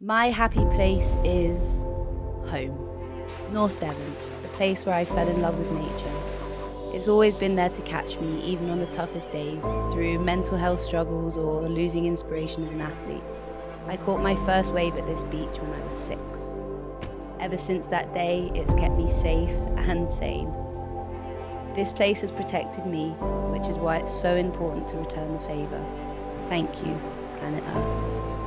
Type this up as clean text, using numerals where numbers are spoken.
My happy place is home. North Devon, the place where I fell in love with nature. It's always been there to catch me, even on the toughest days, through mental health struggles or losing inspiration as an athlete. I caught my first wave at this beach when I was 6. Ever since that day, it's kept me safe and sane. This place has protected me, which is why it's so important to return the favour. Thank you, Planet Earth.